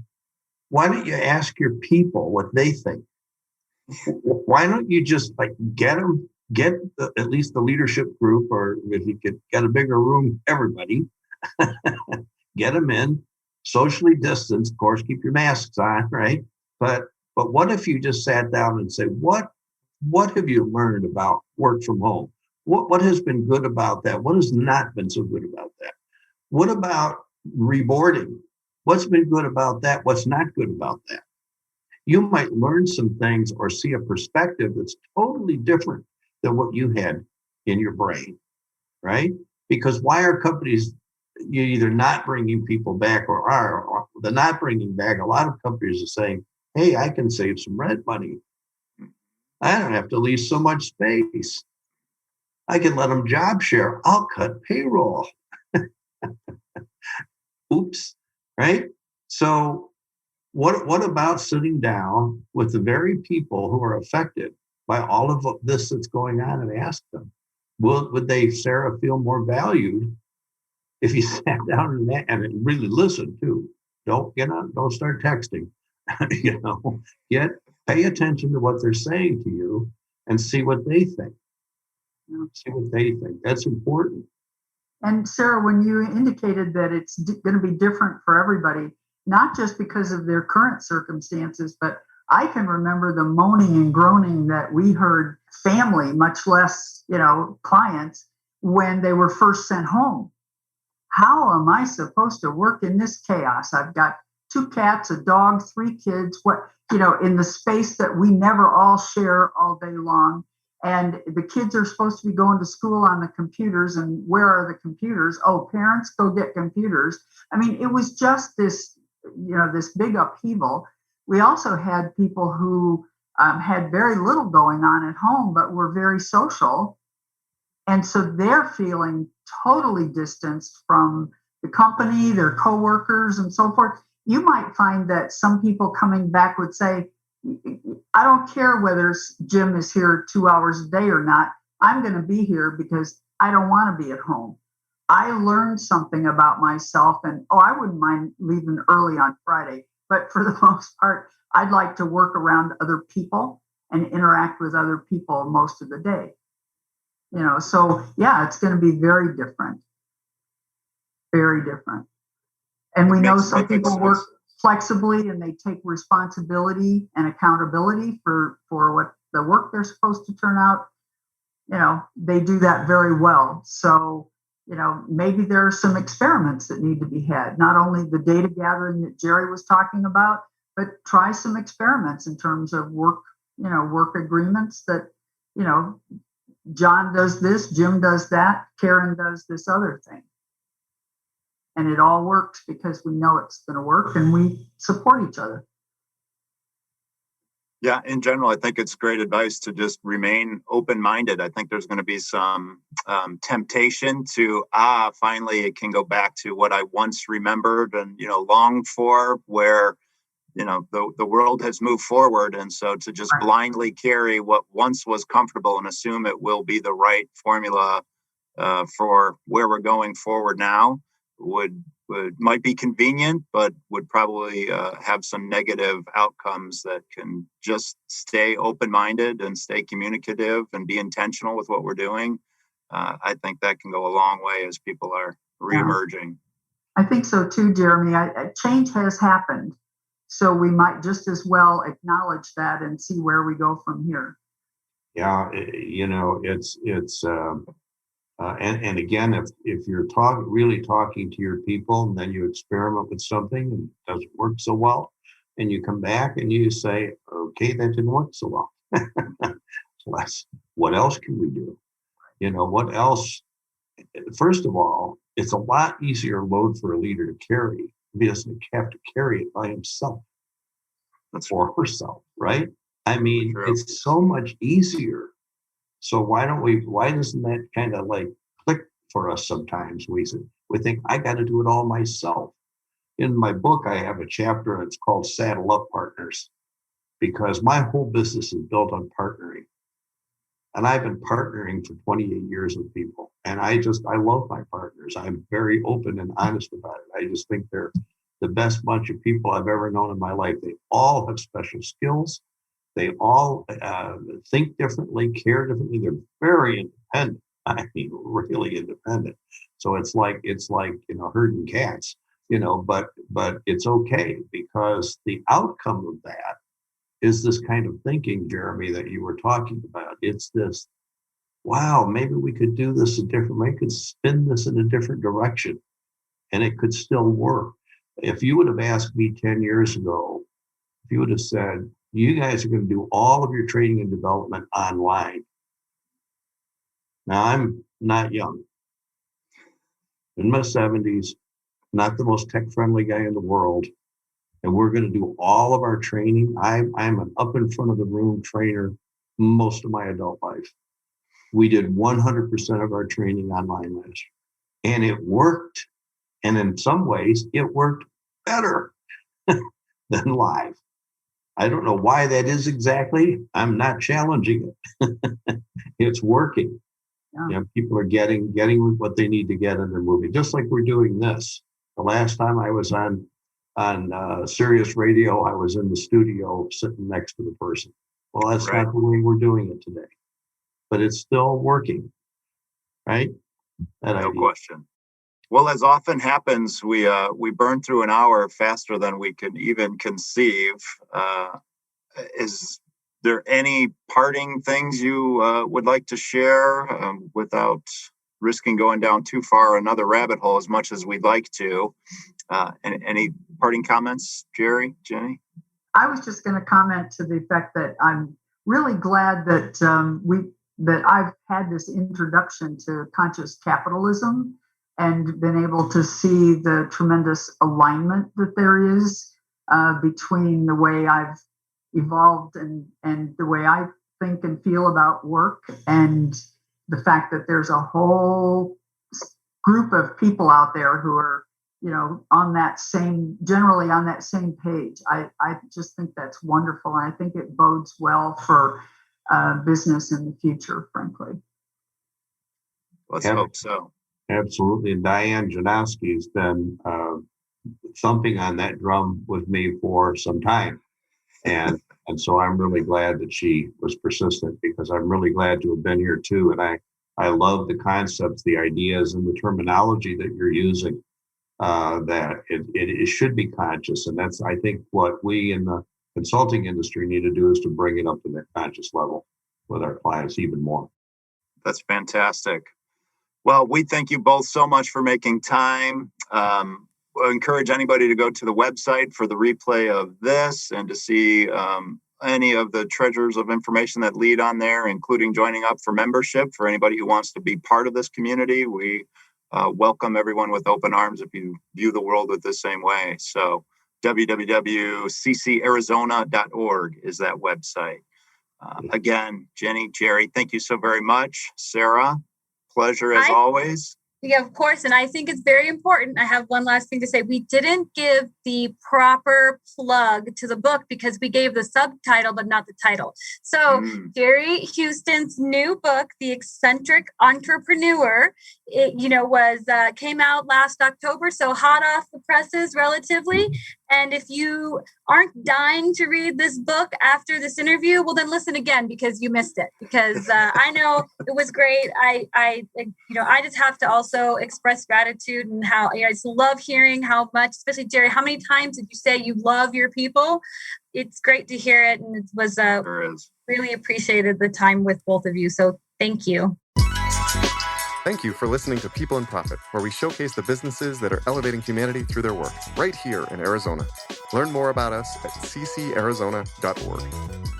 [SPEAKER 4] why don't you ask your people what they think? Why don't you just get at least the leadership group, or if you could get a bigger room, everybody, get them in, socially distanced, of course, keep your masks on, right? But what if you just sat down and say, what have you learned about work from home? What has been good about that? What has not been so good about that? What about reboarding? What's been good about that? What's not good about that? You might learn some things or see a perspective that's totally different than what you had in your brain, right? Because why are companies either not bringing people back or they're not bringing back? A lot of companies are saying, hey, I can save some rent money. I don't have to lease so much space. I can let them job share. I'll cut payroll. Oops, right? So what about sitting down with the very people who are affected by all of this that's going on and ask them, would they, Sarah, feel more valued if you sat down and really listened too? Don't start texting. Pay attention to what they're saying to you and see what they think. That's important.
[SPEAKER 5] And Sarah, when you indicated that it's going to be different for everybody, not just because of their current circumstances, but I can remember the moaning and groaning that we heard family, much less, clients, when they were first sent home. How am I supposed to work in this chaos? I've got 2 cats, a dog, 3 kids, in the space that we never all share all day long. And the kids are supposed to be going to school on the computers. And where are the computers? Oh, parents, go get computers. I mean, it was just this, this big upheaval. We also had people who had very little going on at home, but were very social. And so they're feeling totally distanced from the company, their coworkers, and so forth. You might find that some people coming back would say, I don't care whether Jim is here 2 hours a day or not. I'm going to be here because I don't want to be at home. I learned something about myself, and I wouldn't mind leaving early on Friday, but for the most part, I'd like to work around other people and interact with other people most of the day. So yeah, it's going to be very different. Very different. And we know some people work flexibly and they take responsibility and accountability for what the work they're supposed to turn out. They do that very well. So, maybe there are some experiments that need to be had, not only the data gathering that Jerry was talking about, but try some experiments in terms of work agreements that, John does this, Jim does that, Karen does this other thing. And it all works because we know it's going to work and we support each other.
[SPEAKER 3] Yeah, in general, I think it's great advice to just remain open-minded. I think there's going to be some temptation to, finally, it can go back to what I once remembered and, longed for, where, the world has moved forward. And so to just blindly carry what once was comfortable and assume it will be the right formula for where we're going forward now might be convenient, but would probably have some negative outcomes. That can just stay open-minded and stay communicative and be intentional with what we're doing. I think that can go a long way as people are reemerging.
[SPEAKER 5] I think so too, Jeremy. Change has happened. So we might just as well acknowledge that and see where we go from here.
[SPEAKER 4] Yeah, it's And again, if you're really talking to your people, and then you experiment with something and it doesn't work so well, and you come back and you say, okay, that didn't work so well. What else can we do? What else? First of all, it's a lot easier load for a leader to carry. He doesn't have to carry it by himself or herself, right? I mean, it's so much easier. So why doesn't that kind of like click for us sometimes? We think I got to do it all myself. In my book, I have a chapter that's called Saddle Up Partners, because my whole business is built on partnering. And I've been partnering for 28 years with people. And I love my partners. I'm very open and honest about it. I just think they're the best bunch of people I've ever known in my life. They all have special skills. They all think differently, care differently. They're very independent. I mean, really independent. So it's like herding cats, but it's okay, because the outcome of that is this kind of thinking, Jeremy, that you were talking about. It's this, wow, maybe we could do this a different way. We could spin this in a different direction, and it could still work. If you would have asked me 10 years ago, if you would have said, you guys are going to do all of your training and development online. Now, I'm not young. In my 70s, not the most tech-friendly guy in the world. And we're going to do all of our training. I'm an up in front of the room trainer most of my adult life. We did 100% of our training online last year. And it worked. And in some ways, it worked better than live. I don't know why that is exactly. I'm not challenging it. It's working. Yeah. People are getting what they need to get in their movie, just like we're doing this. The last time I was on Sirius Radio, I was in the studio sitting next to the person. Well, that's not the way we're doing it today, but it's still working, right?
[SPEAKER 3] No question. Well, as often happens, we burn through an hour faster than we can even conceive. Is there any parting things you would like to share without risking going down too far another rabbit hole, as much as we'd like to? Any parting comments, Jerry, Jenny?
[SPEAKER 5] I was just going to comment to the effect that I'm really glad that that I've had this introduction to conscious capitalism and been able to see the tremendous alignment that there is between the way I've evolved and the way I think and feel about work, and the fact that there's a whole group of people out there who are, generally on that same page. I just think that's wonderful. And I think it bodes well for business in the future, frankly.
[SPEAKER 3] Let's hope so.
[SPEAKER 4] Absolutely. And Diane Janowski has been thumping on that drum with me for some time. And so I'm really glad that she was persistent, because I'm really glad to have been here too. And I love the concepts, the ideas, and the terminology that you're using, that it should be conscious. And that's, I think, what we in the consulting industry need to do, is to bring it up to that conscious level with our clients even more.
[SPEAKER 3] That's fantastic. Well, we thank you both so much for making time. We'll encourage anybody to go to the website for the replay of this and to see any of the treasures of information that lead on there, including joining up for membership for anybody who wants to be part of this community. We welcome everyone with open arms if you view the world with the same way. So www.ccarizona.org is that website. Again, Jenny, Jerry, thank you so very much. Sarah, pleasure as always.
[SPEAKER 2] Yeah, of course. And I think it's very important. I have one last thing to say. We didn't give the proper plug to the book because we gave the subtitle, but not the title. So Jerry Houston's new book, The Eccentric Entrepreneur, came out last October. So hot off the presses relatively. And if you aren't dying to read this book after this interview, well, then listen again, because you missed it. Because I know it was great. I just have to also express gratitude, and how I just love hearing how much, especially Jerry, how many times did you say you love your people? It's great to hear it. And it was really appreciated the time with both of you. So thank you.
[SPEAKER 1] Thank you for listening to People in Profit, where we showcase the businesses that are elevating humanity through their work, right here in Arizona. Learn more about us at ccarizona.org.